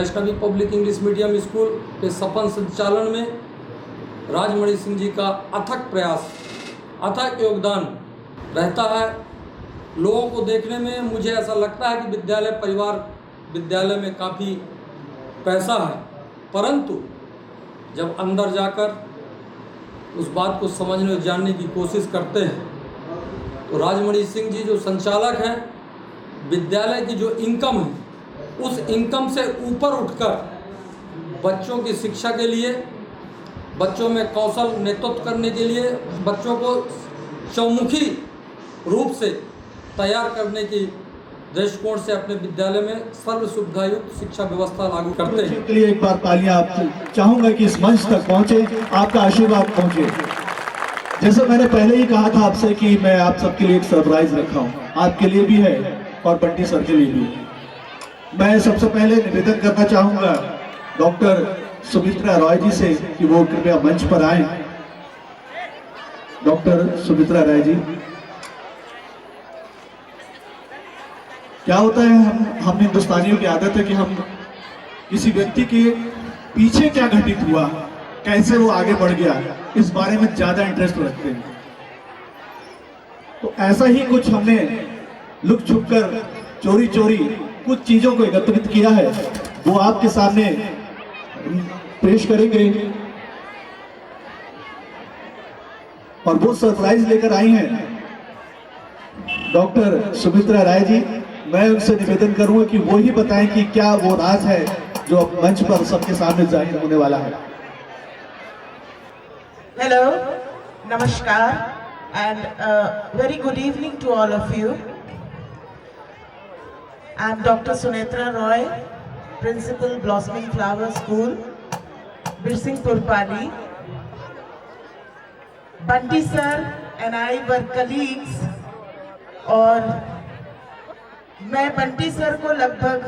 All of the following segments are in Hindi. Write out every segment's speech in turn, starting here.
Vaishnavi public English medium school के सफल संचालन में राजमणि सिंह जी का अथक प्रयास, अथक योगदान रहता है। लोगों को देखने में मुझे ऐसा लगता है कि विद्यालय परिवार विद्यालय में काफ़ी पैसा है, परंतु जब अंदर जाकर उस बात को समझने और जानने की कोशिश करते हैं तो राजमणि सिंह जी जो संचालक हैं, विद्यालय की जो इनकम है उस इनकम से ऊपर उठकर बच्चों की शिक्षा के लिए, बच्चों में कौशल नेतृत्व करने के लिए, बच्चों को चौमुखी रूप से तैयार करने की दृष्टिकोण से अपने विद्यालय में सर्व सुविधायुक्त शिक्षा व्यवस्था लागू करते हैं। के लिए एक बार तालियां आप चाहूंगा कि इस मंच तक पहुंचे, आपका आशीर्वाद पहुंचे। जैसे मैंने पहले ही कहा था आपसे कि मैं आप सबके लिए एक सरप्राइज रखा हूं, आपके लिए भी है और बंटी सर के लिए भी। मैं सबसे पहले निवेदन करना चाहूंगा डॉक्टर सुमित्रा रॉय जी से कि वो कृपया मंच पर आए। डॉक्टर सुमित्रा राय जी, क्या होता है हम हिंदुस्तानियों की आदत है कि हम किसी व्यक्ति के पीछे क्या घटित हुआ, कैसे वो आगे बढ़ गया, इस बारे में ज्यादा इंटरेस्ट रखते हैं। तो ऐसा ही कुछ हमने लुक छुप कर चोरी चोरी कुछ चीजों को एकत्रित किया है, वो आपके सामने पेश करेंगे। और वो सरप्राइज लेकर आई हैं डॉक्टर सुमित्रा राय जी। मैं उनसे निवेदन करूंगा कि वो ही बताएं कि क्या वो राज है जो अब मंच पर सबके सामने जाहिर होने वाला है। हेलो, नमस्कार and very good evening to all of you. I am doctor Sunetra Roy, principal blossoming flower school, Birsinghpur Pali. Bunty sir and I were colleagues और मैं बंटी सर को लगभग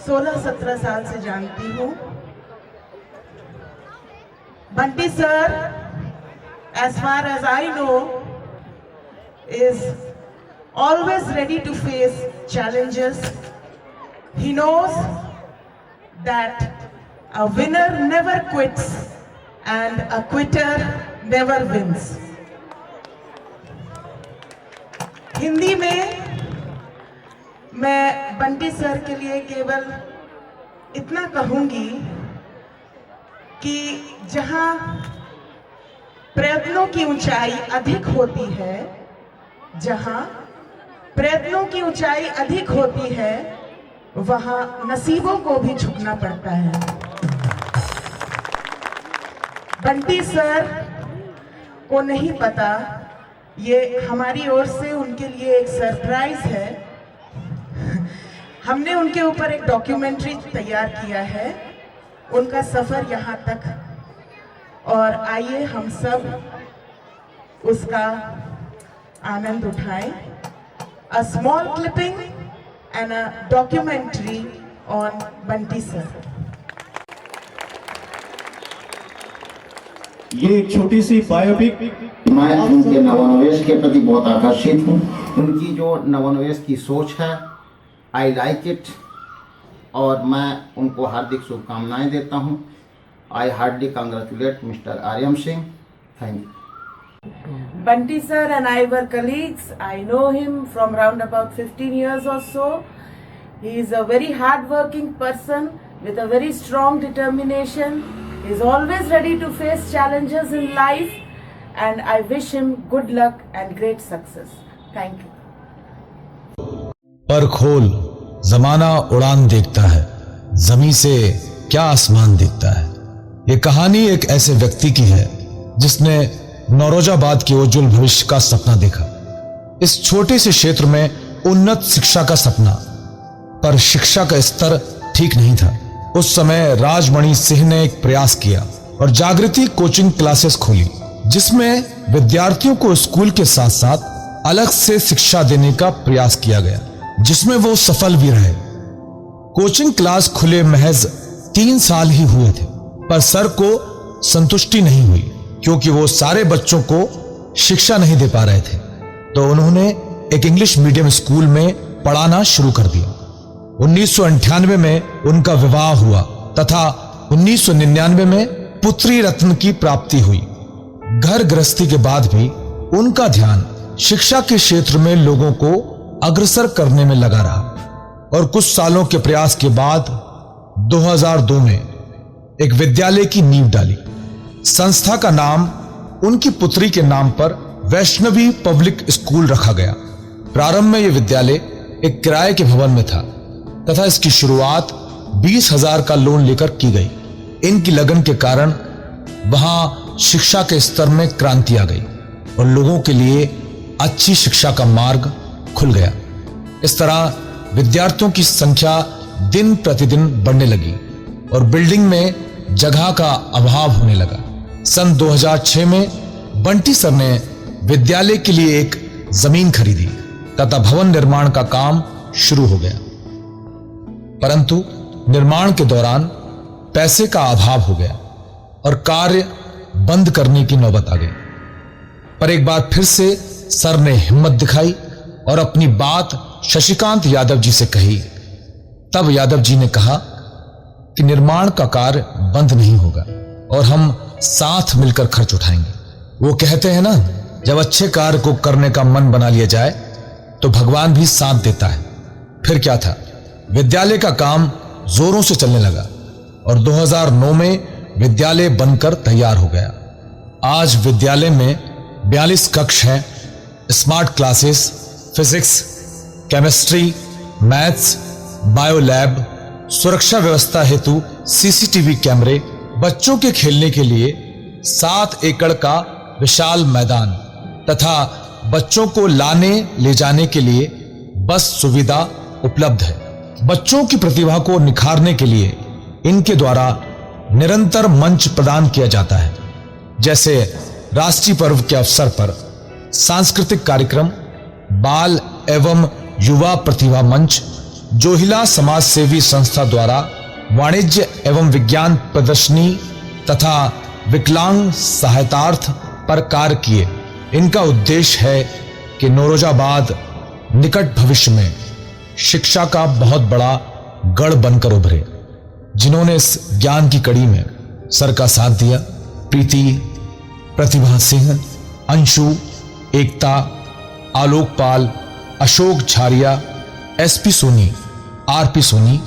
16-17 साल से जानती हूँ। Bunty sir, as far as I know, is always ready to face challenges. He knows that a winner never quits and a quitter never wins. Hindi में मैं बंटी सर के लिए केवल इतना कहूंगी कि जहां प्रयत्नों की ऊंचाई अधिक होती है, जहां प्रयत्नों की ऊंचाई अधिक होती है, वहां नसीबों को भी झुकना पड़ता है। बंटी सर को नहीं पता, ये हमारी ओर से उनके लिए एक सरप्राइज है। हमने उनके ऊपर एक डॉक्यूमेंट्री तैयार किया है, उनका सफर यहाँ तक, और आइए हम सब उसका आनंद उठाएं। A small clipping and a documentary on Bunty sir. ये एक छोटी सी बायोपिक। मैं उनके नवोन्वेष के प्रति बहुत आकर्षित हूँ। उनकी जो नवोन्वेष की सोच है, आई लाइक इट, और मैं उनको हार्दिक शुभकामनाएं देता हूँ। I hardly congratulate mister Aryam Singh. Thank you. Bunty sir and I were colleagues. I know him from round about 15 years or so. He is a very hard-working person with a very strong determination. He is always ready to face challenges in life, and I wish him good luck and great success. Thank you. पर खोल, जमाना उड़ान देखता है, जमीन से क्या आसमान दिखता है। ये कहानी एक ऐसे व्यक्ति की है जिसने नौरोजाबाद के उज्जवल भविष्य का सपना देखा। इस छोटे से क्षेत्र में उन्नत शिक्षा का सपना, पर शिक्षा का स्तर ठीक नहीं था। उस समय राजमणि सिंह ने एक प्रयास किया और जागृति कोचिंग क्लासेस खोली, जिसमें विद्यार्थियों को स्कूल के साथ साथ अलग से शिक्षा देने का प्रयास किया गया, जिसमें वो सफल भी रहे। कोचिंग क्लास खुले महज 3 साल ही हुए थे, पर सर को संतुष्टि नहीं हुई क्योंकि वो सारे बच्चों को शिक्षा नहीं दे पा रहे थे। तो उन्होंने एक इंग्लिश मीडियम स्कूल में पढ़ाना शुरू कर दिया। 1998 में उनका विवाह हुआ तथा 1999 में पुत्री रत्न की प्राप्ति हुई। घर गृहस्थी के बाद भी उनका ध्यान शिक्षा के क्षेत्र में लोगों को अग्रसर करने में लगा रहा और कुछ सालों के प्रयास के बाद 2002 में एक विद्यालय की नींव डाली। संस्था का नाम उनकी पुत्री के नाम पर वैष्णवी पब्लिक स्कूल रखा गया। प्रारंभ में यह विद्यालय एक किराए के भवन में था तथा इसकी शुरुआत 20,000 का लोन लेकर की गई। इनकी लगन के कारण वहां शिक्षा के स्तर में क्रांति आ गई और लोगों के लिए अच्छी शिक्षा का मार्ग खुल गया। इस तरह विद्यार्थियों की संख्या दिन प्रतिदिन बढ़ने लगी और बिल्डिंग में जगह का अभाव होने लगा। सन 2006 में बंटी सर ने विद्यालय के लिए एक जमीन खरीदी तथा भवन निर्माण का काम शुरू हो गया, परंतु निर्माण के दौरान पैसे का अभाव हो गया और कार्य बंद करने की नौबत आ गई। पर एक बार फिर से सर ने हिम्मत दिखाई और अपनी बात शशिकांत यादव जी से कही। तब यादव जी ने कहा कि निर्माण का कार्य बंद नहीं होगा और हम साथ मिलकर खर्च उठाएंगे। वो कहते हैं ना, जब अच्छे कार्य को करने का मन बना लिया जाए तो भगवान भी साथ देता है। फिर क्या था, विद्यालय का काम जोरों से चलने लगा और 2009 में विद्यालय बनकर तैयार हो गया। आज विद्यालय में 42 कक्ष हैं, smart classes, physics, chemistry, maths, bio lab, सुरक्षा व्यवस्था हेतु सीसीटीवी कैमरे, बच्चों के खेलने के लिए 7 एकड़ का विशाल मैदान तथा बच्चों को लाने ले जाने के लिए बस सुविधा उपलब्ध है। बच्चों की प्रतिभा को निखारने के लिए इनके द्वारा निरंतर मंच प्रदान किया जाता है, जैसे राष्ट्रीय पर्व के अवसर पर सांस्कृतिक कार्यक्रम, बाल एवं युवा प्रतिभा मंच, जोहिला समाज सेवी संस्था द्वारा वाणिज्य एवं विज्ञान प्रदर्शनी तथा विकलांग सहायतार्थ पर कार्य किए। इनका उद्देश्य है कि नौरोजाबाद निकट भविष्य में शिक्षा का बहुत बड़ा गढ़ बनकर उभरे। जिन्होंने इस ज्ञान की कड़ी में सर का साथ दिया, प्रीति, प्रतिभा सिंह, अंशु, एकता, आलोक पाल, अशोक झारिया, एसपी सोनी, आरपी सोनी,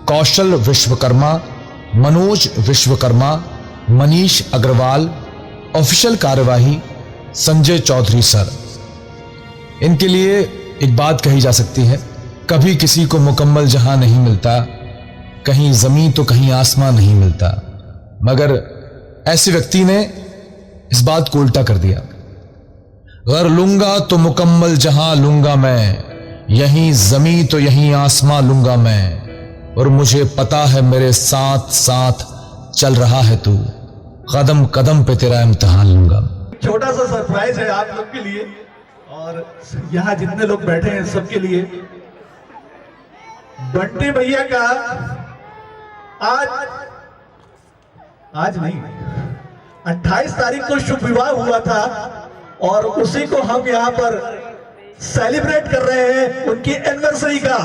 कौशल विश्वकर्मा, मनोज विश्वकर्मा, मनीष अग्रवाल, ऑफिशियल कार्यवाही संजय चौधरी सर। इनके लिए एक बात कही जा सकती है, कभी किसी को मुकम्मल जहां नहीं मिलता, कहीं जमीन तो कहीं आसमान नहीं मिलता, मगर ऐसे व्यक्ति ने इस बात को उल्टा कर दिया। अगर लूंगा तो मुकम्मल जहां लूंगा मैं, यहीं जमीन तो यहीं आसमां लूंगा मैं, और मुझे पता है मेरे साथ साथ चल रहा है तू, कदम कदम पे तेरा इम्तिहान लूंगा। छोटा सा सरप्राइज है आप लोग के लिए और यहाँ जितने लोग बैठे हैं सबके लिए। बंटी भैया का आज नहीं 28 तारीख को शुभ विवाह हुआ था और उसी को हम यहाँ पर सेलिब्रेट कर रहे हैं, उनकी एनिवर्सरी का।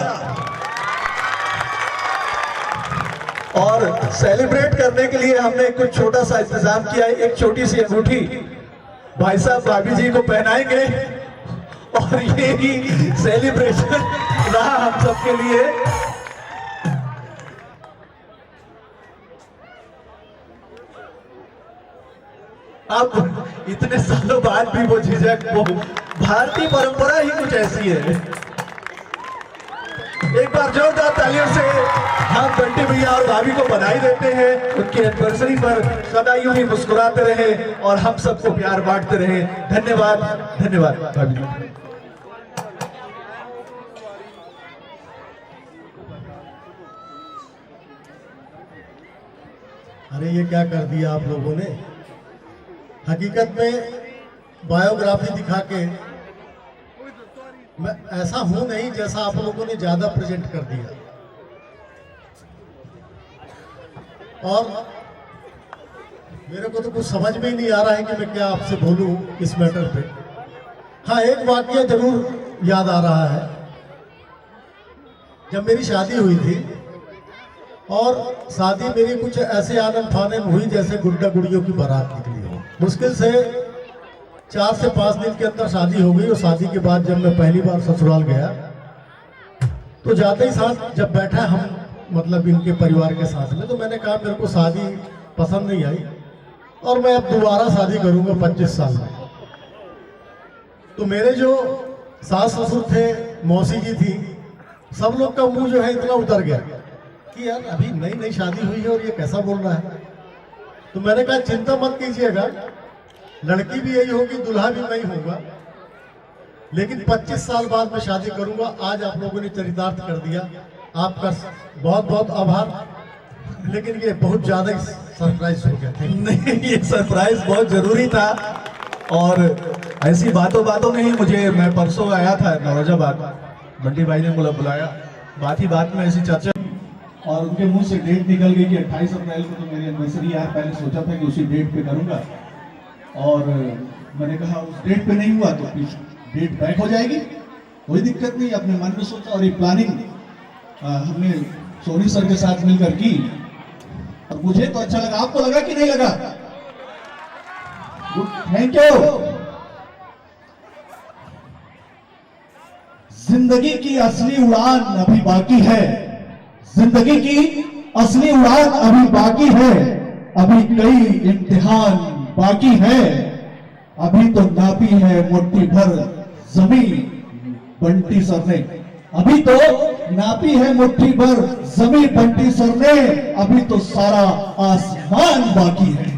और सेलिब्रेट करने के लिए हमने कुछ छोटा सा इंतजाम किया है। एक छोटी सी अंगूठी भाई साहब भाभी जी को पहनाएंगे और ये ही सेलिब्रेशन रहा हम सबके लिए। अब इतने सालों बाद भी वो झिझक, वो भारतीय परंपरा ही कुछ ऐसी है। एक बार जोरदार तालियों से हम बंटी भैया और भाभी को बधाई देते हैं। उनकी एनिवर्सरी पर सदा यूं ही मुस्कुराते रहे और हम सबको प्यार बांटते रहे। धन्यवाद, धन्यवाद भाभी जी। अरे ये क्या कर दिया आप लोगों ने। हकीकत में बायोग्राफी दिखा के मैं ऐसा हूं नहीं जैसा आप लोगों ने ज्यादा प्रेजेंट कर दिया। और मेरे को तो कुछ समझ में ही नहीं आ रहा है कि मैं क्या आपसे बोलूं इस मैटर पे। हाँ, एक वाकया जरूर याद आ रहा है। जब मेरी शादी हुई थी और शादी मेरी कुछ ऐसे आनंद फाने में हुई जैसे गुड्डा गुड़ियों की बारात निकली हो। मुश्किल से 4 से 5 दिन के अंदर शादी हो गई और शादी के बाद जब मैं पहली बार ससुराल गया तो जाते ही साथ जब बैठा हम मतलब इनके परिवार के साथ में, तो मैंने कहा मेरे को शादी पसंद नहीं आई और मैं अब दोबारा शादी करूंगा 25 साल में। तो मेरे जो सास ससुर थे, मौसी जी थी, सब लोग का मुंह जो है इतना उतर गया कि यार अभी नई नई शादी हुई है और ये कैसा बोल रहा है। तो मैंने कहा चिंता मत कीजिएगा, लड़की भी यही होगी, दूल्हा भी मैं ही होगा, लेकिन 25 साल बाद मैं शादी करूंगा। आज आप लोगों ने चरितार्थ कर दिया, आपका बहुत बहुत आभार। लेकिन ये बहुत ज्यादा ही सरप्राइज हो गया। नहीं, ये सरप्राइज बहुत जरूरी था और ऐसी बातों में ही मैं परसों आया था नौरोजाबाद, बंटी भाई ने मुझे बुलाया, बात ही बात में ऐसी चर्चा और उनके मुंह से डेट निकल गई कि 28 अप्रैल को तो मेरी एनिवर्सरी है। पहले सोचा था कि उसी डेट पे करूंगा और मैंने कहा उस डेट पे नहीं हुआ तो फिर डेट बैक हो जाएगी, कोई दिक्कत नहीं। अपने मन में सोचा और ये प्लानिंग हमने सोनी सर के साथ मिलकर की और मुझे तो अच्छा लगा। आपको लगा कि नहीं लगा? Thank you. जिंदगी की असली उड़ान अभी बाकी है, जिंदगी की असली उड़ान अभी बाकी है, अभी कई इम्तिहान बाकी है, अभी तो नापी है मुट्ठी भर जमीन बंटी सर ने, अभी तो नापी है मुट्ठी भर जमीन बंटी सर ने, अभी तो सारा आसमान बाकी है।